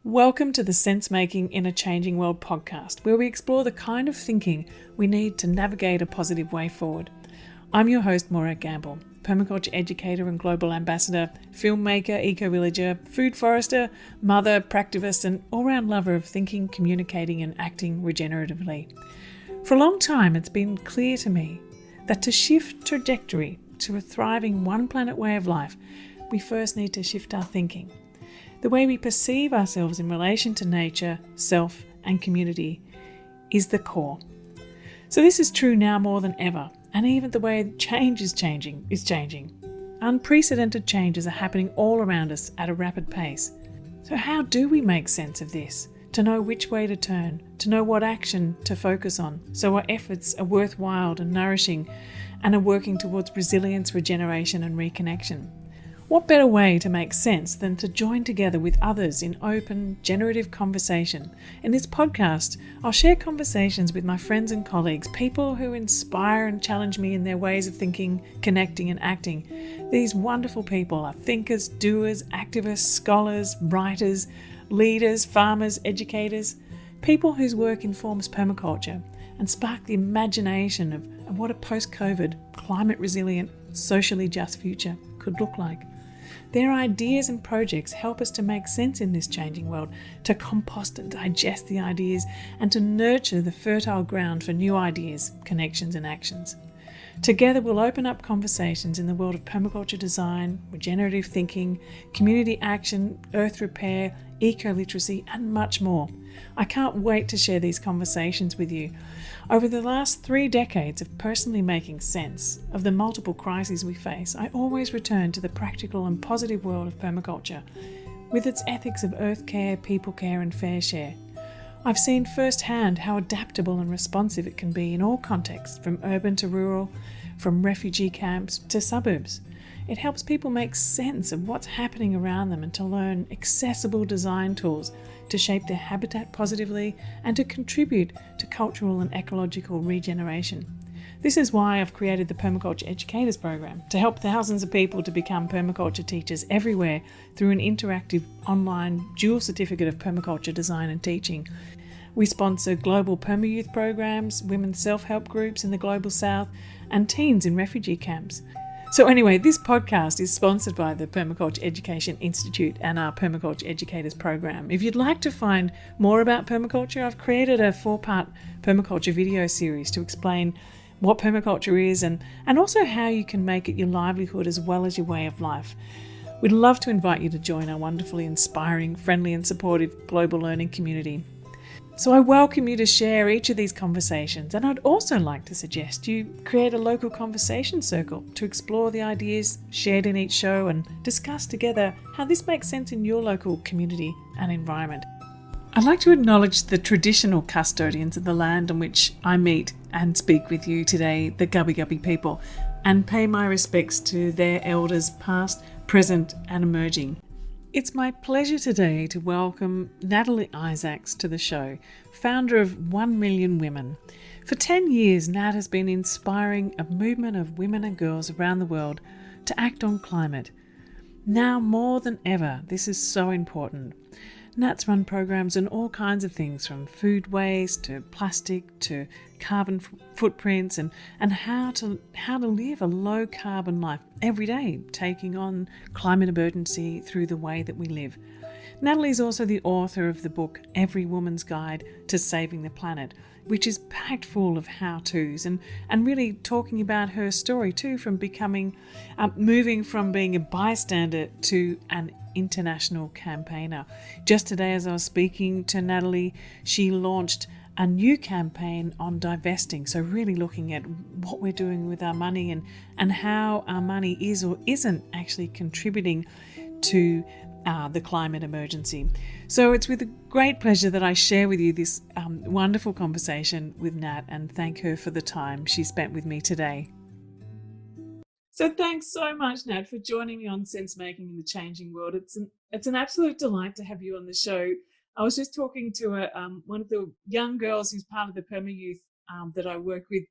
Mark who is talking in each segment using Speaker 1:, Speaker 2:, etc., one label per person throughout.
Speaker 1: Welcome to the Sense Making in a Changing World podcast, where we explore the kind of thinking we need to navigate a positive way forward. I'm your host, Morag, permaculture educator and global ambassador, filmmaker, eco-villager, food forester, mother, practivist, and all-round lover of thinking, communicating, and acting regeneratively. For a long time, it's been clear to me that to shift trajectory to a thriving one planet way of life, we first need to shift our thinking. The way we perceive ourselves in relation to nature, self, and community is the core. So this is true now more than ever, and even the way change is changing. Unprecedented changes are happening all around us at a rapid pace. So how do we make sense of this? To know which way to turn, to know what action to focus on, so our efforts are worthwhile and nourishing and are working towards resilience, regeneration, and reconnection. What better way to make sense than to join together with others in open, generative conversation? In this podcast, I'll share conversations with my friends and colleagues, people who inspire and challenge me in their ways of thinking, connecting, and acting. These wonderful people are thinkers, doers, activists, scholars, writers, leaders, farmers, educators, people whose work informs permaculture and spark the imagination of what a post-COVID, climate-resilient, socially just future could look like. Their ideas and projects help us to make sense in this changing world, to compost and digest the ideas, and to nurture the fertile ground for new ideas, connections, and actions. Together, we'll open up conversations in the world of permaculture design, regenerative thinking, community action, earth repair, eco-literacy, and much more. I can't wait to share these conversations with you. Over the last 3 decades of personally making sense of the multiple crises we face, I always return to the practical and positive world of permaculture, with its ethics of earth care, people care, and fair share. I've seen firsthand how adaptable and responsive it can be in all contexts, from urban to rural, from refugee camps to suburbs. It helps people make sense of what's happening around them and to learn accessible design tools to shape their habitat positively and to contribute to cultural and ecological regeneration. This is why I've created the Permaculture Educators Program, to help thousands of people to become permaculture teachers everywhere through an interactive online dual certificate of permaculture design and teaching. We sponsor global perma-youth programs, women's self-help groups in the Global South, and teens in refugee camps. So anyway, this podcast is sponsored by the Permaculture Education Institute and our Permaculture Educators Program. If you'd like to find more about permaculture, I've created a 4-part permaculture video series to explain what permaculture is and also how you can make it your livelihood as well as your way of life. We'd love to invite you to join our wonderfully inspiring, friendly and supportive global learning community. So I welcome you to share each of these conversations, and I'd also like to suggest you create a local conversation circle to explore the ideas shared in each show and discuss together how this makes sense in your local community and environment. I'd like to acknowledge the traditional custodians of the land on which I meet and speak with you today, the Gubbi Gubbi people, and pay my respects to their elders past, present and emerging. It's my pleasure today to welcome Natalie Isaacs to the show, founder of 1 Million Women. For 10 years, Nat has been inspiring a movement of women and girls around the world to act on climate. Now more than ever, this is so important. Nat's run programs on all kinds of things, from food waste to plastic to carbon footprints and how to live a low carbon life every day, taking on climate emergency through the way that we live. Natalie is also the author of the book Every Woman's Guide to Saving the Planet, which is packed full of how-tos and really talking about her story too, from moving from being a bystander to an international campaigner. Just today, as I was speaking to Natalie, she launched a new campaign on divesting. So really looking at what we're doing with our money and how our money is or isn't actually contributing to the climate emergency. So it's with a great pleasure that I share with you this wonderful conversation with Nat and thank her for the time she spent with me today. So thanks so much, Nat, for joining me on Sense Making in the Changing World. It's an absolute delight to have you on the show. I was just talking to one of the young girls who's part of the Perma Youth that I work with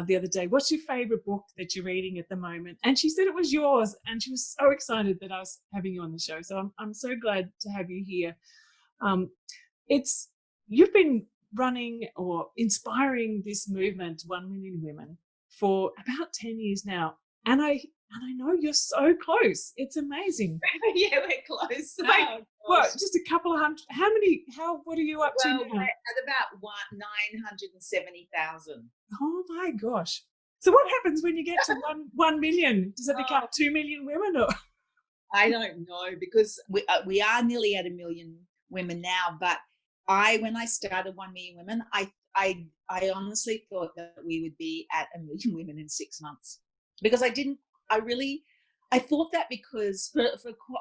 Speaker 1: the other day. What's your favourite book that you're reading at the moment? And she said it was yours, and she was so excited that I was having you on the show. So I'm so glad to have you here. It's you've been running or inspiring this movement, 1 million women, for about 10 years now, and I know you're so close. It's amazing.
Speaker 2: Yeah, we're close.
Speaker 1: Like, what? Just a couple of hundred? What are you up to
Speaker 2: Well,
Speaker 1: now?
Speaker 2: we're at about 970,000.
Speaker 1: Oh my gosh! So what happens when you get to 1 million? Does it become 2 million women? Or
Speaker 2: I don't know, because we are nearly at 1 million women now. But when I started 1 million women, I honestly thought that we would be at 1 million women in 6 months, because I thought that, because for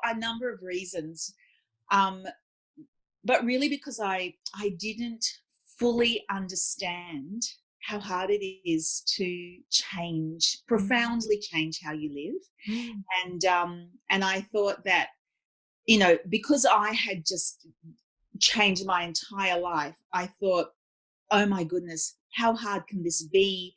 Speaker 2: a number of reasons, um, but really because I didn't fully understand how hard it is to profoundly change how you live. And I thought that, because I had just changed my entire life, I thought, oh my goodness, how hard can this be?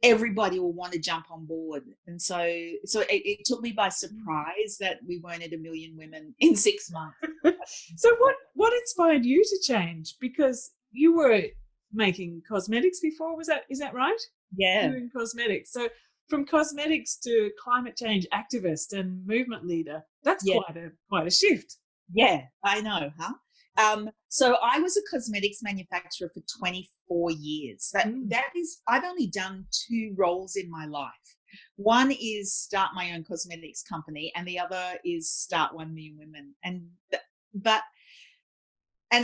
Speaker 2: Everybody will want to jump on board. And so it took me by surprise that we weren't at 1 million women in 6 months.
Speaker 1: So what inspired you to change? Because you were making cosmetics before, is that right?
Speaker 2: Yeah.
Speaker 1: You were in cosmetics. So from cosmetics to climate change activist and movement leader, that's quite a shift.
Speaker 2: Yeah, I know, huh? So I was a cosmetics manufacturer for 24 years. That is, I've only done 2 roles in my life. One is start my own cosmetics company, and the other is start 1 million women. And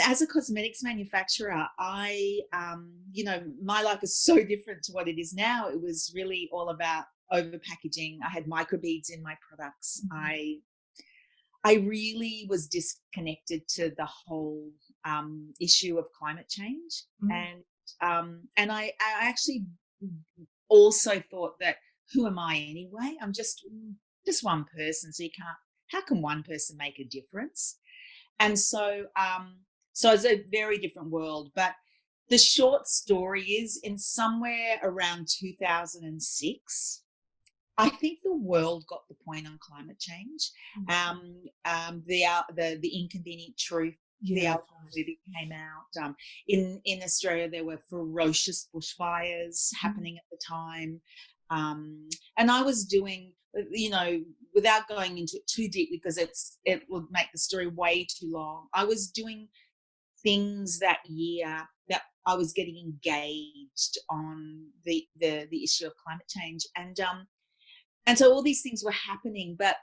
Speaker 2: as a cosmetics manufacturer, my life was so different to what it is now. It was really all about over packaging. I had microbeads in my products. I really was disconnected to the whole issue of climate change. And I actually also thought that, who am I anyway? I'm just one person. So how can one person make a difference? And so it's a very different world. But the short story is, in somewhere around 2006, I think the world got the point on climate change. The Inconvenient Truth, the movie came out. In Australia, there were ferocious bushfires happening at the time. And I was doing, without going into it too deep, because it would make the story way too long, I was doing things that year that I was getting engaged on the issue of climate change. And so all these things were happening, but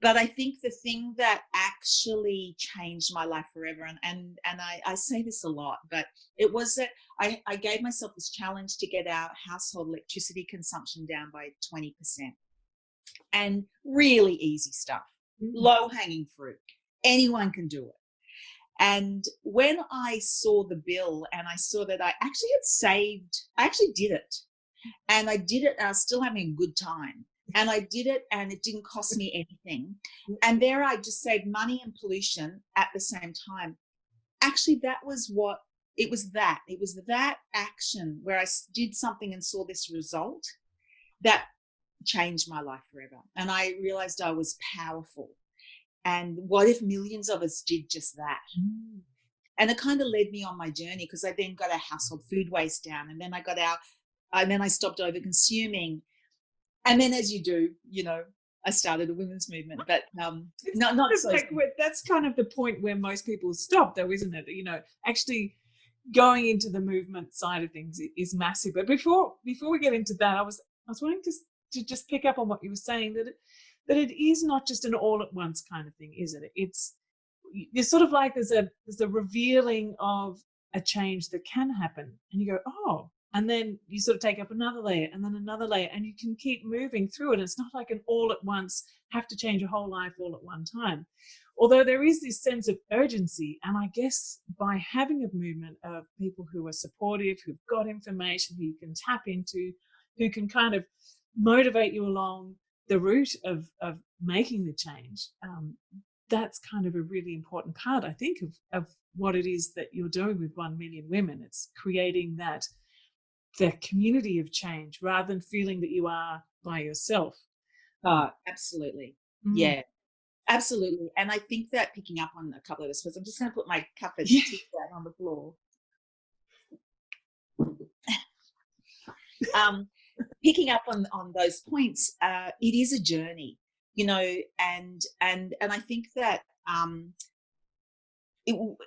Speaker 2: I think the thing that actually changed my life forever, and I say this a lot, but it was that I gave myself this challenge to get our household electricity consumption down by 20%. And really easy stuff, low-hanging fruit. Anyone can do it. And when I saw the bill and I saw that I actually did it. And I did it, and I was still having a good time. And I did it, and it didn't cost me anything. And there I just saved money and pollution at the same time. Actually, that was that action where I did something and saw this result that changed my life forever. And I realized I was powerful. And what if millions of us did just that? And it kind of led me on my journey, because I then got our household food waste down, and then I stopped over consuming. And then, as you do, I started a women's movement, but not so.
Speaker 1: That's kind of the point where most people stop, though, isn't it? Actually going into the movement side of things is massive. But before we get into that, I was wanting to just pick up on what you were saying, that it is not just an all at once kind of thing, is it? It's sort of like there's a revealing of a change that can happen, and you go, oh. And then you sort of take up another layer and then another layer, and you can keep moving through it. It's not like an all at once, have to change your whole life all at one time. Although there is this sense of urgency. And I guess by having a movement of people who are supportive, who've got information, who you can tap into, who can kind of motivate you along the route of making the change, that's kind of a really important part, I think, of what it is that you're doing with 1 million women. It's creating the community of change rather than feeling that you are by yourself.
Speaker 2: Oh, absolutely. Yeah. Absolutely. And I think that picking up on a couple of this, I'm just going to put my cup of
Speaker 1: Yeah.
Speaker 2: tea down on the floor. Picking up on those points, it is a journey, you know, and I think that it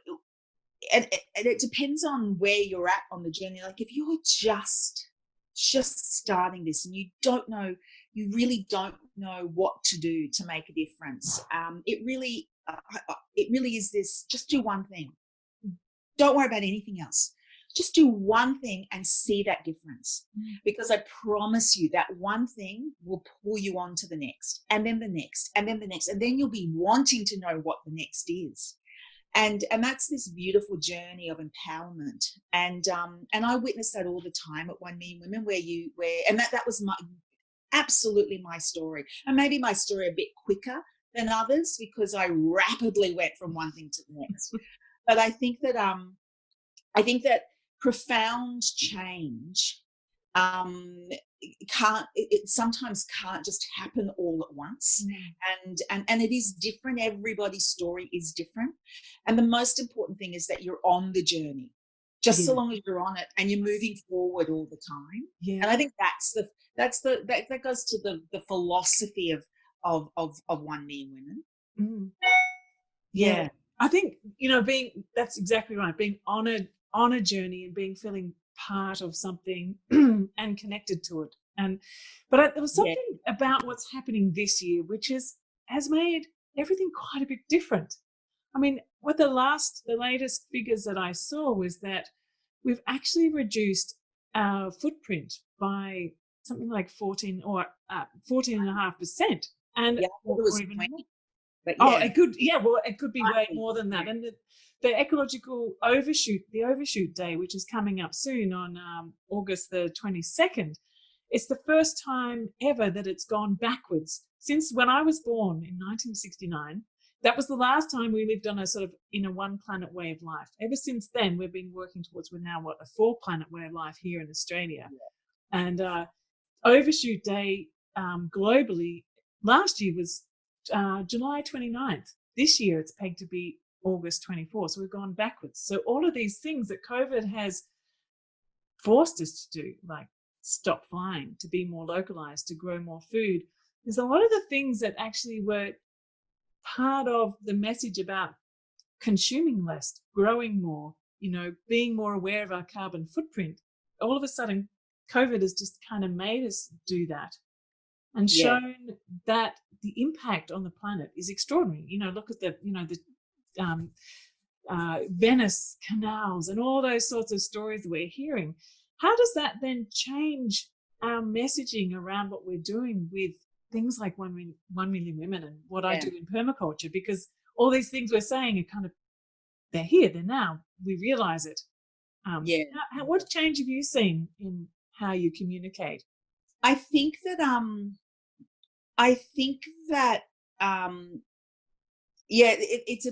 Speaker 2: and it depends on where you're at on the journey. Like if you're just starting this and you really don't know what to do to make a difference, it really is this: just do one thing. Don't worry about anything else. Just do one thing and see that difference. Because I promise you that one thing will pull you on to the next, and then the next, and then the next, and then you'll be wanting to know what the next is. And that's this beautiful journey of empowerment. And I witness that all the time at One Million Women, and that was absolutely my story. And maybe my story a bit quicker than others because I rapidly went from one thing to the next. But I think that profound change sometimes can't just happen all at once. And it is different. Everybody's story is different. And the most important thing is that you're on the journey, just so long as you're on it and you're moving forward all the time. And I think that goes to the philosophy of One Million Women. Yeah.
Speaker 1: I think, that's exactly right. Being on a journey and feeling part of something and connected to it. But there was something about what's happening this year, which has made everything quite a bit different. I mean, what the latest figures that I saw was that we've actually reduced our footprint by something like 14.5%. And
Speaker 2: or even 20. But
Speaker 1: it could be way more than that. And the ecological overshoot day, which is coming up soon on August the 22nd, it's the first time ever that it's gone backwards. Since when I was born in 1969, that was the last time we lived on a sort of in a one planet way of life. Ever since then, we've been working towards, we're now a 4 planet way of life here in Australia. And overshoot day globally last year was July 29th. This year it's pegged to be August 24th. So we've gone backwards. So all of these things that COVID has forced us to do, like stop flying, to be more localized, to grow more food, there's a lot of the things that actually were part of the message about consuming less, growing more, being more aware of our carbon footprint. All of a sudden, COVID has just kind of made us do that and shown that the impact on the planet is extraordinary. Look at the Venice canals and all those sorts of stories that we're hearing. How does that then change our messaging around what we're doing with things like 1 Million Women and what I do in permaculture? Because all these things we're saying are kind of, they're here, they're now, we realize it. What change have you seen in how you communicate?
Speaker 2: I think that it's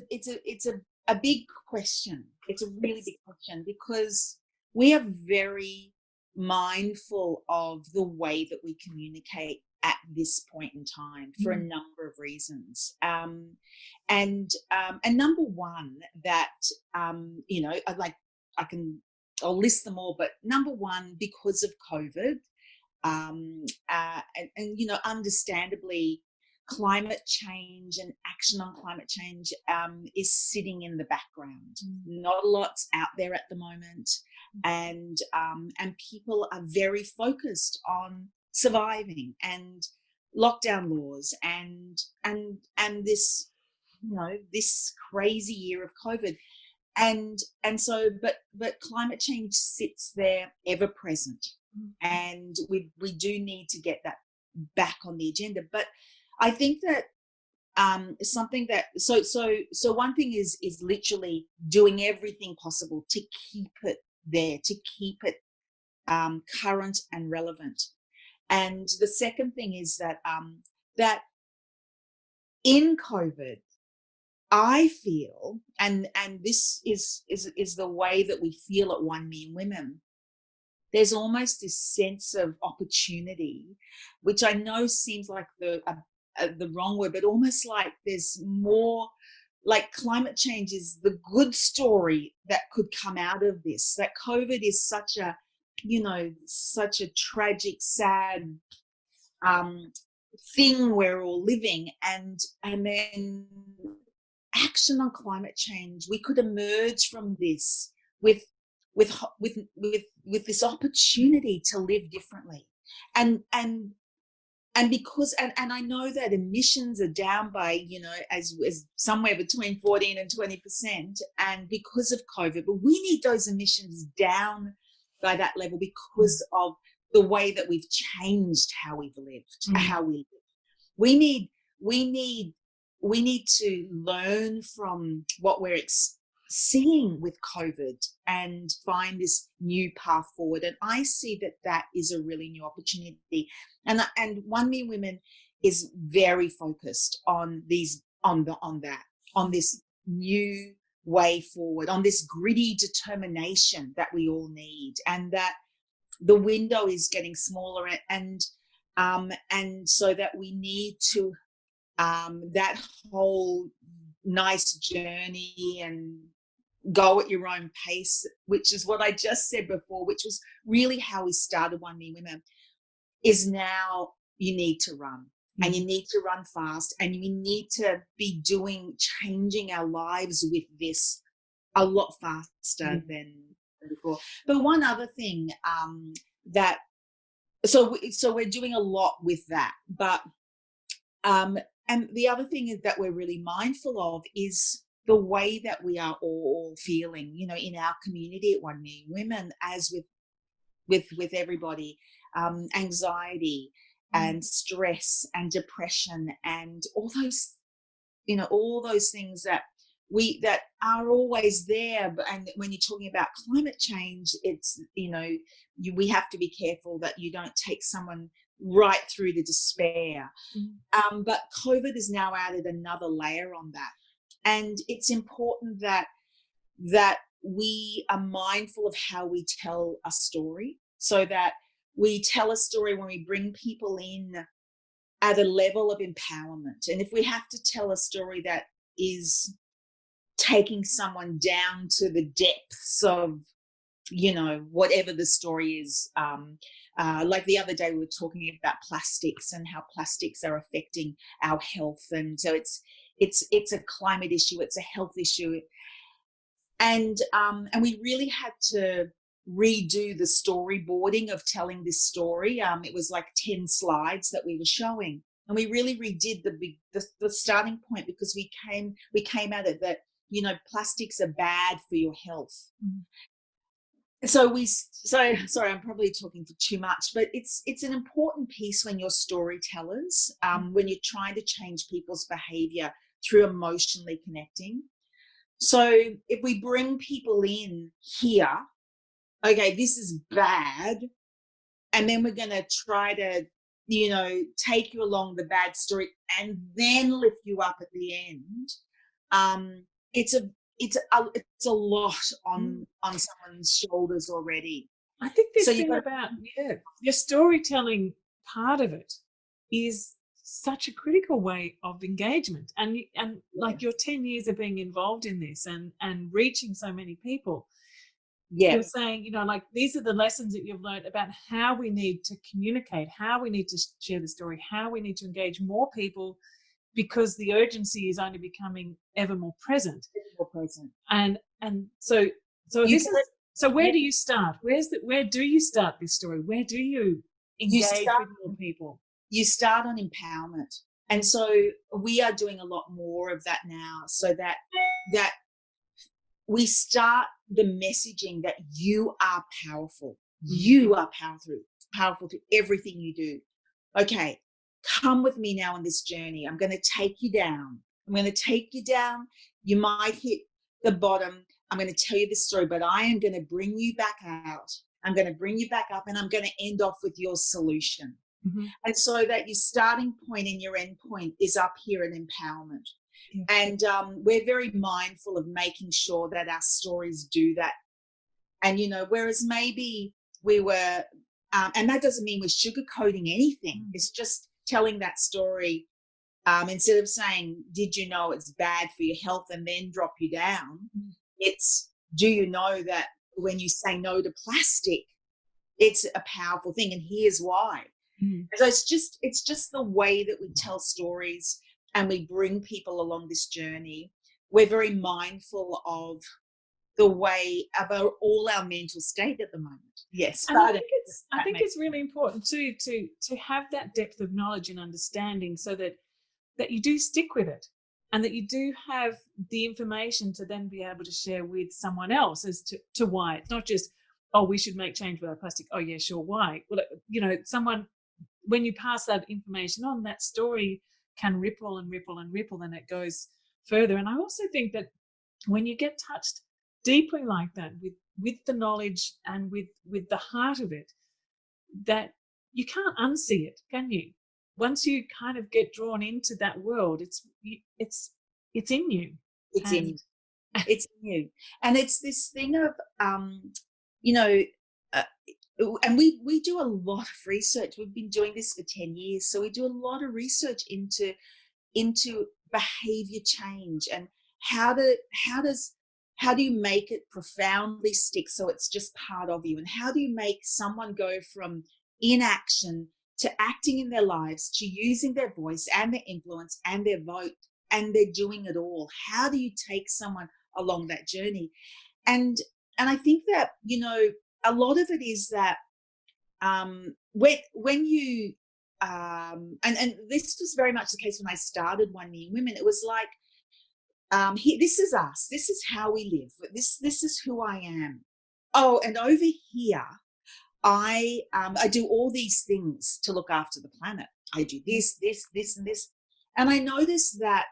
Speaker 2: a big question. It's a really big question because we are very mindful of the way that we communicate at this point in time for a number of reasons. And number one, that I'll list them all, but number one, because of COVID, understandably, climate change and action on climate change is sitting in the background. Not a lot's out there at the moment, and people are very focused on surviving and lockdown laws and this this crazy year of COVID. And so but climate change sits there ever present, and we do need to get that back on the agenda. But I think that something that so one thing is literally doing everything possible to keep it there, to keep it current and relevant. And the second thing is that that in COVID, I feel, and this is the way that we feel at 1 Million Women, there's almost this sense of opportunity, which I know seems like a the wrong word, but almost like there's more, like climate change is the good story that could come out of this. That COVID is such a, such a tragic, sad thing we're all living, and then action on climate change. We could emerge from this with this opportunity to live differently, and because I know that emissions are down by as somewhere between 14 and 20%, and because of COVID, but we need those emissions down by that level because of the way that we've changed how we've lived, how we live. We need to learn from what we're seeing with COVID and find this new path forward. And I see that is a really new opportunity. And One Me Women is very focused on this new way forward, on this gritty determination that we all need, and that the window is getting smaller, and so that we need to that whole nice journey and go at your own pace, which is what I just said before, which was really how we started One Me Women, is now you need to run. And you need to run fast, and we need to be changing our lives with this a lot faster than before. But one other thing so we're doing a lot with that, but and the other thing is that we're really mindful of is the way that we are all feeling, in our community at One Me Women, as with everybody, anxiety and stress and depression and all those things that are always there. And when you're talking about climate change, it's we have to be careful that you don't take someone right through the despair. But COVID has now added another layer on that, and it's important that we are mindful of how we tell a story, so that we tell a story when we bring people in at a level of empowerment. And if we have to tell a story that is taking someone down to the depths of whatever the story is, like the other day we were talking about plastics and how plastics are affecting our health, and so it's a climate issue, it's a health issue, and we really had to redo the storyboarding of telling this story. It was like 10 slides that we were showing, and we really redid the starting point, because we came at it that plastics are bad for your health. So sorry, I'm probably talking for too much, but it's an important piece when you're storytellers, when you're trying to change people's behavior through emotionally connecting. So if we bring people in here, okay, this is bad, and then we're going to try to take you along the bad story and then lift you up at the end. It's a lot on someone's shoulders already.
Speaker 1: I think this thing about your storytelling part of it is such a critical way of engagement, and like your 10 years of being involved in this and reaching so many people. You're saying, like, these are the lessons that you've learned about how we need to communicate, how we need to share the story, how we need to engage more people, because the urgency is only becoming ever more present. And so this is, so where do you start? Where do you start this story? Where do you engage with more people?
Speaker 2: You start on empowerment. And so we are doing a lot more of that now, so that we start the messaging that you are powerful. You are powerful through everything you do. Okay, come with me now on this journey. I'm going to take you down. You might hit the bottom. I'm going to tell you this story, but I am going to bring you back out. I'm going to bring you back up, and I'm going to end off with your solution. And so that your starting point and your end point is up here in empowerment. And we're very mindful of making sure that our stories do that. And, whereas maybe we were, and that doesn't mean we're sugarcoating anything. It's just telling that story instead of saying, did you know it's bad for your health, and then drop you down, it's, do you know that when you say no to plastic, it's a powerful thing, and here's why. So it's just the way that we tell stories and we bring people along this journey. We're very mindful of the way of all our mental state at the moment. Yes,
Speaker 1: and I think it's really important too to have that depth of knowledge and understanding, so that you do stick with it, and that you do have the information to then be able to share with someone else as to why. It's not just, oh, we should make change with our plastic. Oh yeah, sure. Why? Well, someone, when you pass that information on, that story can ripple and ripple and ripple, and it goes further. And I also think that when you get touched deeply like that, with the knowledge and with the heart of it, that you can't unsee it, can you? Once you kind of get drawn into that world, it's in you.
Speaker 2: It's in you. And it's this thing of and we do a lot of research. We've been doing this for 10 years, so we do a lot of research into behavior change, and how do you make it profoundly stick, so it's just part of you, and how do you make someone go from inaction to acting in their lives, to using their voice and their influence and their vote, and they're doing it all. How do you take someone along that journey? And I think that, a lot of it is that when you and this was very much the case when I started 1 Million Women. It was like, this is us. This is how we live. This is who I am. Oh, and over here, I do all these things to look after the planet. I do this, and this. And I noticed that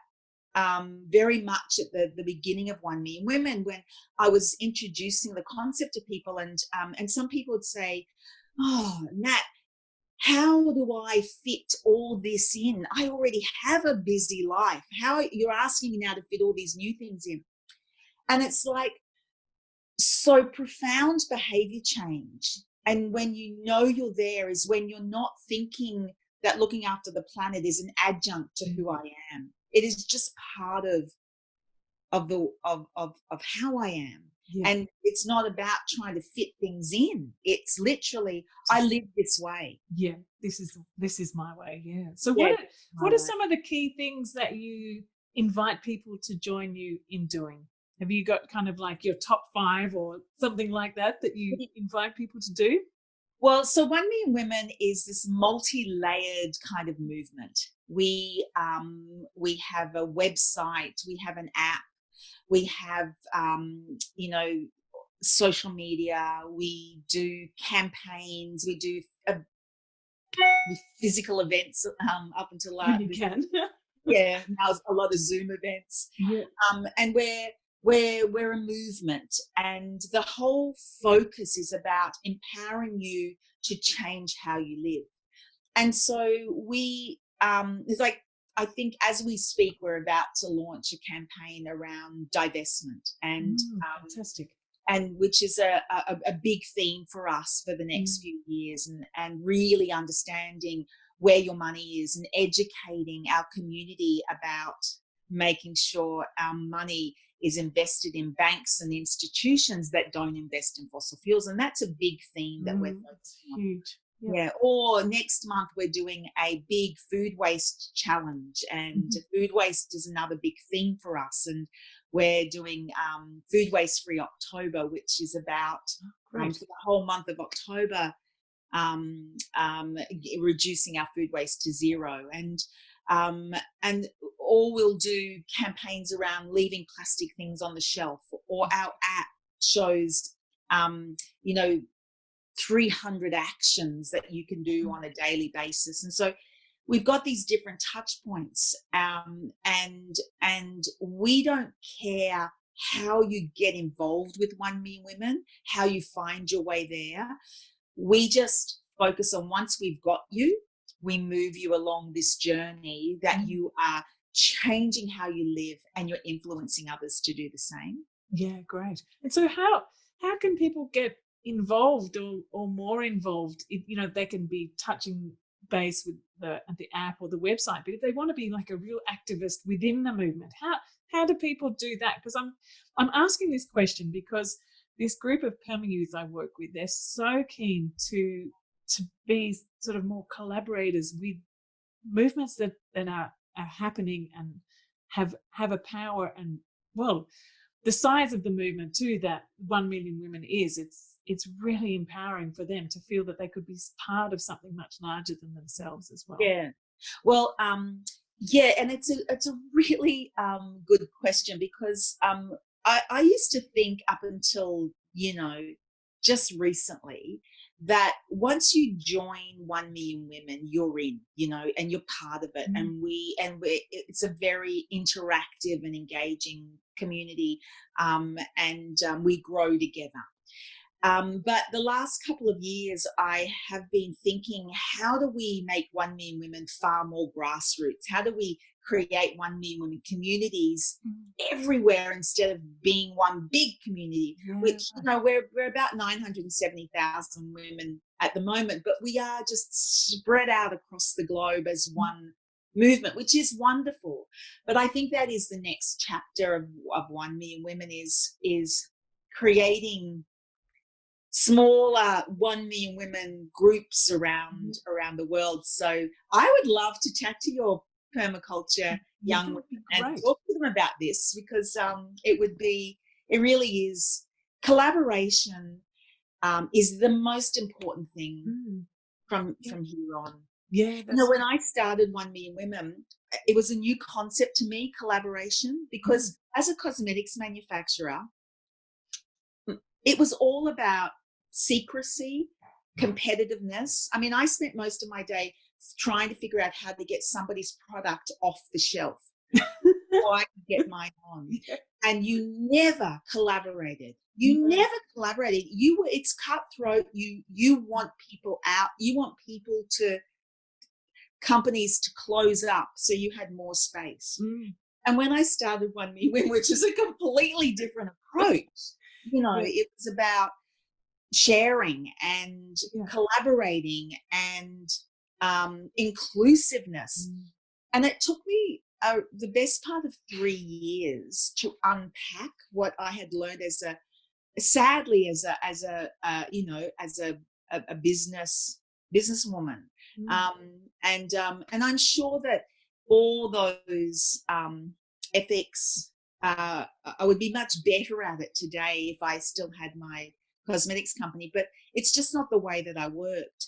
Speaker 2: very much at the beginning of 1 Million Women, when I was introducing the concept to people, and some people would say, oh, Nat, how do I fit all this in? I already have a busy life. How you're asking me now to fit all these new things in? And it's like, so profound behavior change. And when you're there is when you're not thinking that looking after the planet is an adjunct to who I am. It is just part of how I am. Yeah. And it's not about trying to fit things in. It's literally, I live this way.
Speaker 1: Yeah, this is my way. Yeah. So what are some of the key things that you invite people to join you in doing? Have you got kind of like your top 5 or something like that you invite people to do?
Speaker 2: Well, so 1 Million Women is this multi-layered kind of movement. We have a website, we have an app, we have social media, we do campaigns, we do physical events up until
Speaker 1: you can.
Speaker 2: Yeah, now a lot of Zoom events.
Speaker 1: Yeah.
Speaker 2: And we're a movement, and the whole focus is about empowering you to change how you live. And so it's like, I think as we speak, we're about to launch a campaign around divestment, and
Speaker 1: fantastic.
Speaker 2: And which is a big theme for us for the next few years, and really understanding where your money is, and educating our community about making sure our money is invested in banks and institutions that don't invest in fossil fuels. And that's a big theme that we're focusing on.
Speaker 1: Huge. Yep.
Speaker 2: Yeah. Or next month we're doing a big food waste challenge, and food waste is another big theme for us. And we're doing Food Waste Free October, which is about for the whole month of October, reducing our food waste to zero. And or we'll do campaigns around leaving plastic things on the shelf, or our app shows 300 actions that you can do on a daily basis. And so we've got these different touch points, and we don't care how you get involved with 1 Million Women, how you find your way there. We just focus on, once we've got you, we move you along this journey that you are changing how you live, and you're influencing others to do the same.
Speaker 1: Yeah, great. And so how can people get involved or more involved? They can be touching base with the app or the website, but if they want to be like a real activist within the movement, how do people do that? Because I'm asking this question because this group of perma youth I work with, they're so keen to be sort of more collaborators with movements that are happening and have a power, and well, the size of the movement too that 1 million women is, it's really empowering for them to feel that they could be part of something much larger than themselves as well.
Speaker 2: Yeah. Well, yeah, and it's a really good question, because I used to think up until, just recently, that once you join 1 million women, you're in, and you're part of it. And it's a very interactive and engaging community, and we grow together. But the last couple of years, I have been thinking, how do we make 1 million women far more grassroots? How do we create 1 million women communities everywhere instead of being one big community, which, we're about 970,000 women at the moment, but we are just spread out across the globe as one movement, which is wonderful. But I think that is the next chapter of 1 million women, is creating smaller 1 million women groups around the world. So I would love to chat to your permaculture young women and talk to them about this, because it really is, collaboration is the most important thing from here on.
Speaker 1: Yeah,
Speaker 2: when I started 1 million women, it was a new concept to me, collaboration, because as a cosmetics manufacturer, it was all about secrecy, competitiveness. I mean, I spent most of my day trying to figure out how to get somebody's product off the shelf so I could get mine on. And you never collaborated. It's cutthroat. You want people out. You want companies to close up so you had more space. And when I started 1 million, which is a completely different approach, it was about sharing and collaborating and inclusiveness. And it took me the best part of 3 years to unpack what I had learned as a businesswoman. And I'm sure that all those ethics, I would be much better at it today if I still had my cosmetics company, but it's just not the way that I worked.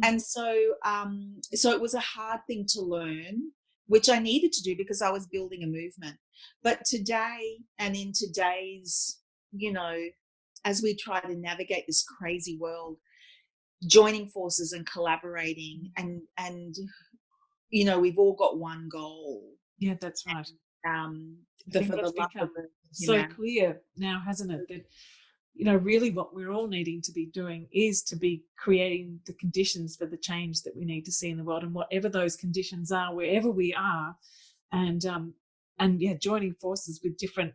Speaker 2: And so it was a hard thing to learn, which I needed to do because I was building a movement. But today, and in today's, as we try to navigate this crazy world, joining forces and collaborating, and we've all got one goal.
Speaker 1: Yeah, that's right.
Speaker 2: And,
Speaker 1: so clear now, hasn't it, that really what we're all needing to be doing is to be creating the conditions for the change that we need to see in the world, and whatever those conditions are, wherever we are, and joining forces with different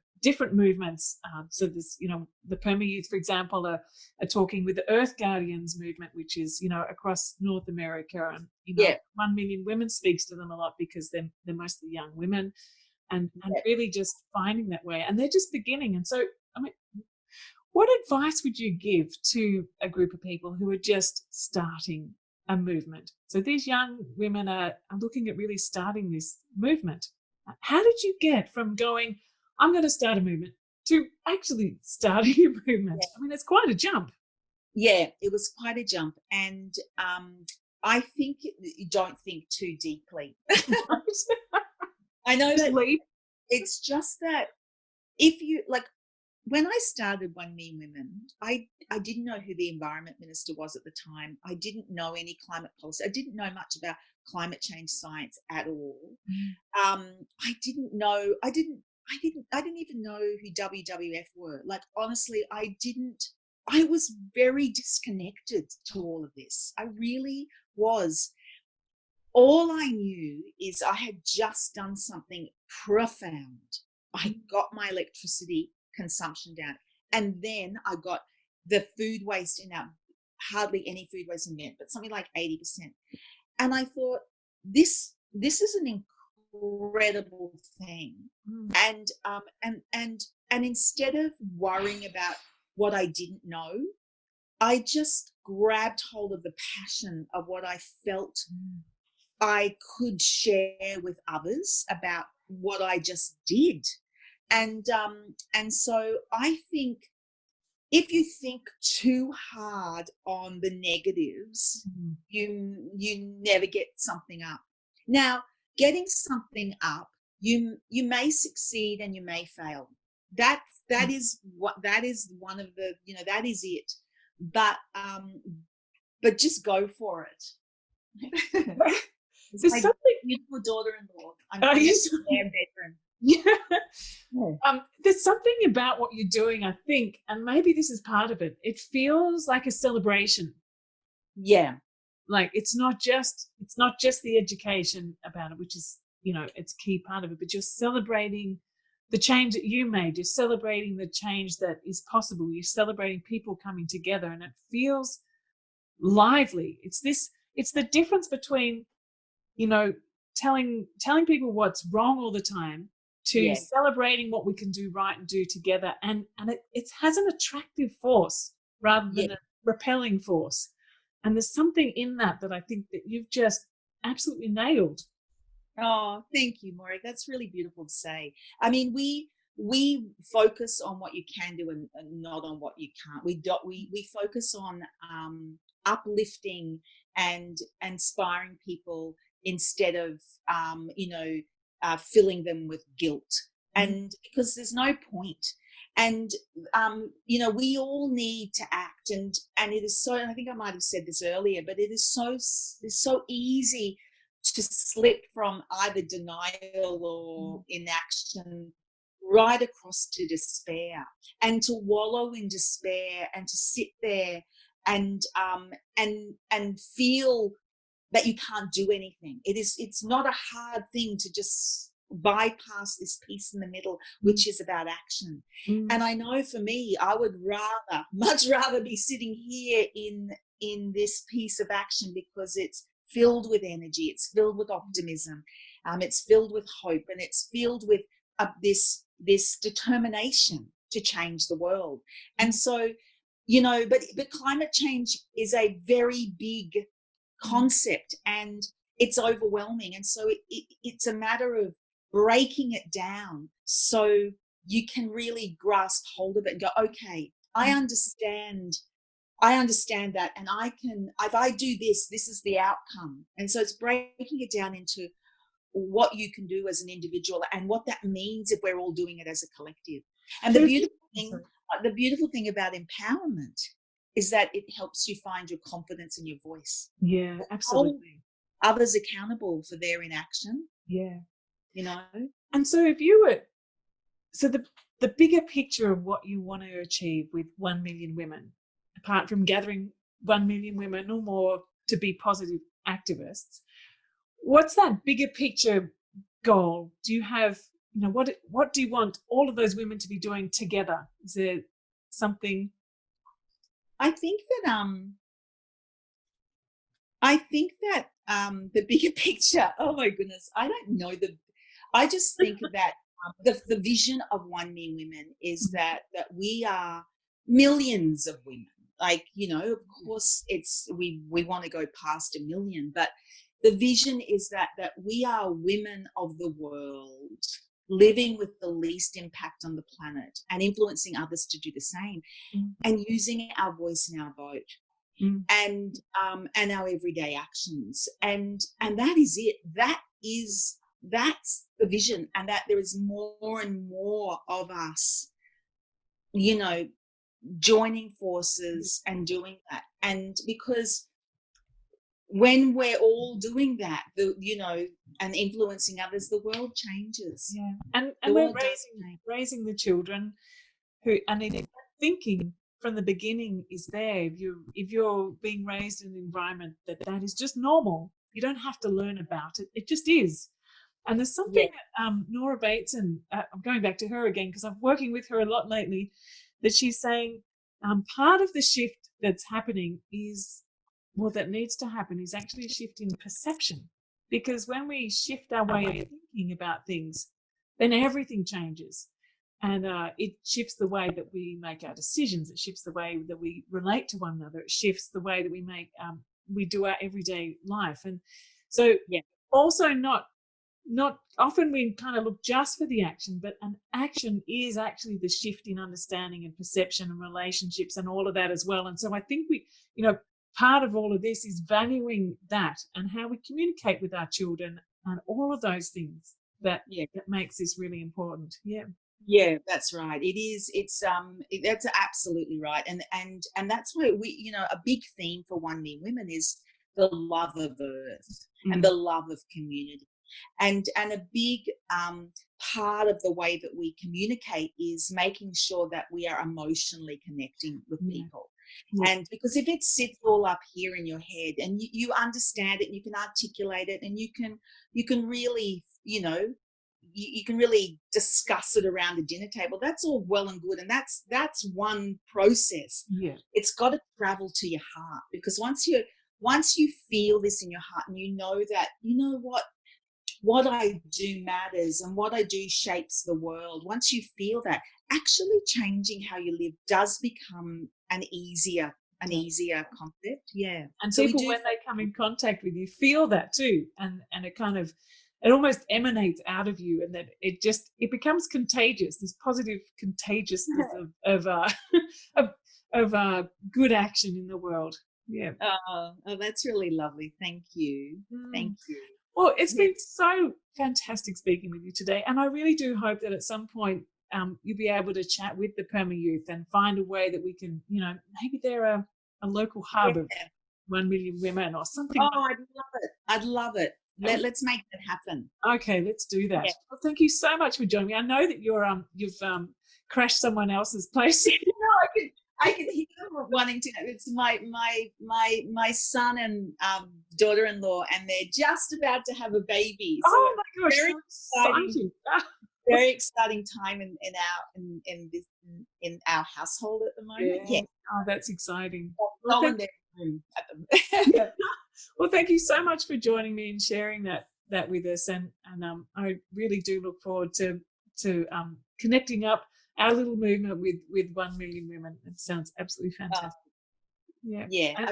Speaker 1: movements. So this, the Perma Youth, for example, are talking with the Earth Guardians movement, which is, across North America, and 1 million women speaks to them a lot because they're mostly young women, and really just finding that way, and they're just beginning. And so, I mean, what advice would you give to a group of people who are just starting a movement? So these young women are looking at really starting this movement. How did you get from going, I'm going to start a movement, to actually starting a movement? I mean, it's quite a jump.
Speaker 2: Yeah, it was quite a jump. And I think you don't think too deeply. I know that it's just that if you, like, when I started 1 Million Women, I didn't know who the environment minister was at the time. I didn't know any climate policy. I didn't know much about climate change science at all. I didn't even know who WWF were. Like, honestly, I was very disconnected to all of this. I really was. All I knew is I had just done something profound. I got my electricity consumption down, and then I got the food waste in our, hardly any food waste in there, but something like 80%. I thought, this is an incredible thing. And instead of worrying about what I didn't know, I just grabbed hold of the passion of what I felt I could share with others about what I just did. And so I think if you think too hard on the negatives, you never get something up. Now, getting something up, you may succeed and you may fail. That is one of the, that is it. But just go for it. It's
Speaker 1: There's
Speaker 2: my
Speaker 1: something.
Speaker 2: beautiful daughter-in-law. I'm
Speaker 1: Oh,
Speaker 2: in
Speaker 1: you
Speaker 2: their bedroom.
Speaker 1: Yeah. There's something about what you're doing, I think, and maybe this is part of it. It feels like a celebration.
Speaker 2: Yeah.
Speaker 1: Like it's not just the education about it, which is, it's a key part of it, but you're celebrating the change that you made. You're celebrating the change that is possible. You're celebrating people coming together, and it feels lively. It's the difference between, telling people what's wrong all the time to celebrating what we can do right and do together. And it has an attractive force rather than a repelling force. And there's something in that I think that you've just absolutely nailed.
Speaker 2: Oh, thank you, Morag. That's really beautiful to say. I mean, we focus on what you can do and not on what you can't. We focus on uplifting and inspiring people instead of filling them with guilt. And because there's no point. And we all need to act, and it is so, I think I might have said this earlier, but it's so easy to slip from either denial or inaction right across to despair, and to wallow in despair, and to sit there and feel that you can't do anything. It's not a hard thing to just bypass this piece in the middle, which is about action. And I know for me, I would much rather be sitting here in this piece of action, because it's filled with energy, it's filled with optimism, it's filled with hope, and it's filled with this determination to change the world. And so, but climate change is a very big concept, and it's overwhelming. And so it's a matter of breaking it down so you can really grasp hold of it and go, okay, I understand that, and if I do this is the outcome. And so it's breaking it down into what you can do as an individual and what that means if we're all doing it as a collective. And the beautiful thing about empowerment is that it helps you find your confidence and your voice.
Speaker 1: Yeah, absolutely.
Speaker 2: Hold others accountable for their inaction.
Speaker 1: Yeah.
Speaker 2: And
Speaker 1: so if you were, the bigger picture of what you want to achieve with 1 million women, apart from gathering 1 million women or more to be positive activists, what's that bigger picture goal? Do you have, what do you want all of those women to be doing together? Is there something?
Speaker 2: I think that the bigger picture, oh my goodness, I don't know. I just think that the vision of 1 million women is that we are millions of women. Like, of course we want to go past 1 million, but the vision is that we are women of the world, living with the least impact on the planet and influencing others to do the same, and using our voice and our vote, and our everyday actions. And that is it. That's the vision, and that there is more and more of us, joining forces and doing that. And because when we're all doing that, and influencing others, the world changes.
Speaker 1: Yeah. And we're raising the children and thinking from the beginning is there. If you're being raised in an environment that is just normal, you don't have to learn about it. It just is. And there's something that Nora Bateson, I'm going back to her again because I'm working with her a lot lately, that she's saying part of the shift that's happening is that needs to happen is actually a shift in perception. Because when we shift our way of thinking about things, then everything changes. And it shifts the way that we make our decisions. It shifts the way that we relate to one another. It shifts the way that we do our everyday life. And so also not often we kind of look just for the action, but an action is actually the shift in understanding and perception and relationships and all of that as well. And so I think part of all of this is valuing that and how we communicate with our children and all of those things that makes this really important.
Speaker 2: Yeah, that's right. It is. That's absolutely right. And that's why a big theme for One Million Women is the love of earth and the love of community. And a big part of the way that we communicate is making sure that we are emotionally connecting with people. And because if it sits all up here in your head and you understand it, you can articulate it, and you can really, you can really discuss it around the dinner table. That's all well and good. And that's one process.
Speaker 1: Yeah.
Speaker 2: It's got to travel to your heart, because once you feel this in your heart and you know that, what I do matters and what I do shapes the world. Once you feel that, actually changing how you live does become an easier concept. Yeah.
Speaker 1: And so people, when they come in contact with you, feel that too. And it almost emanates out of you, and that it becomes contagious, this positive contagiousness of good action in the world. Yeah.
Speaker 2: Oh, that's really lovely. Thank you. Thank you.
Speaker 1: Well, it's been so fantastic speaking with you today, and I really do hope that at some point you'll be able to chat with the Perma Youth and find a way that we can, maybe they're a local hub of 1 million women or something.
Speaker 2: Oh, I'd love it. Let's make that happen.
Speaker 1: Okay, let's do that. Yeah. Well, thank you so much for joining me. I know that you've crashed someone else's place.
Speaker 2: I can hear them wanting to. It's my son and daughter-in-law, and they're just about to have a baby. So
Speaker 1: oh my gosh, very exciting!
Speaker 2: Very exciting time in our household at the moment. Yeah.
Speaker 1: Oh, that's exciting.
Speaker 2: Well, in their room at the
Speaker 1: Well, thank you so much for joining me and sharing that with us, and I really do look forward to connecting up our little movement with 1 million women. It sounds absolutely fantastic.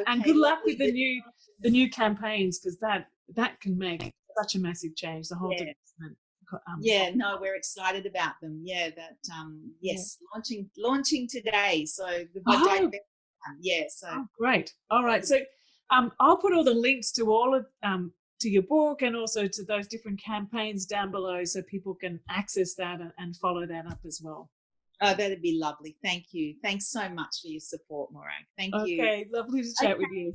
Speaker 1: And good luck with the new campaigns, because that can make such a massive change. The whole development.
Speaker 2: We're excited about them. Launching today. So
Speaker 1: great. All right. So I'll put all the links to all of to your book and also to those different campaigns down below, so people can access that and follow that up as well.
Speaker 2: Oh, that'd be lovely. Thank you. Thanks so much for your support, Morag. Thank you.
Speaker 1: Okay, lovely to chat with you.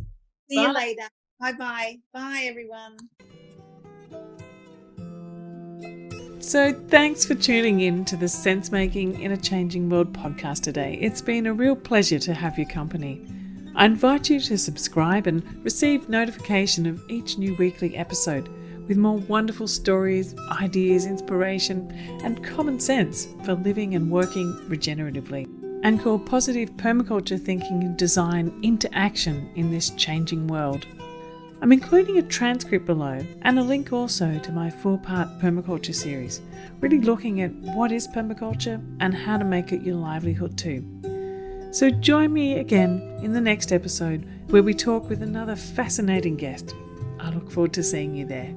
Speaker 2: See you later. Bye-bye. Bye, everyone.
Speaker 1: So thanks for tuning in to the Sense Making in a Changing World podcast today. It's been a real pleasure to have your company. I invite you to subscribe and receive notification of each new weekly episode, with more wonderful stories, ideas, inspiration, and common sense for living and working regeneratively. Anchor positive permaculture thinking and design into action in this changing world. I'm including a transcript below and a link also to my 4-part permaculture series, really looking at what is permaculture and how to make it your livelihood too. So join me again in the next episode, where we talk with another fascinating guest. I look forward to seeing you there.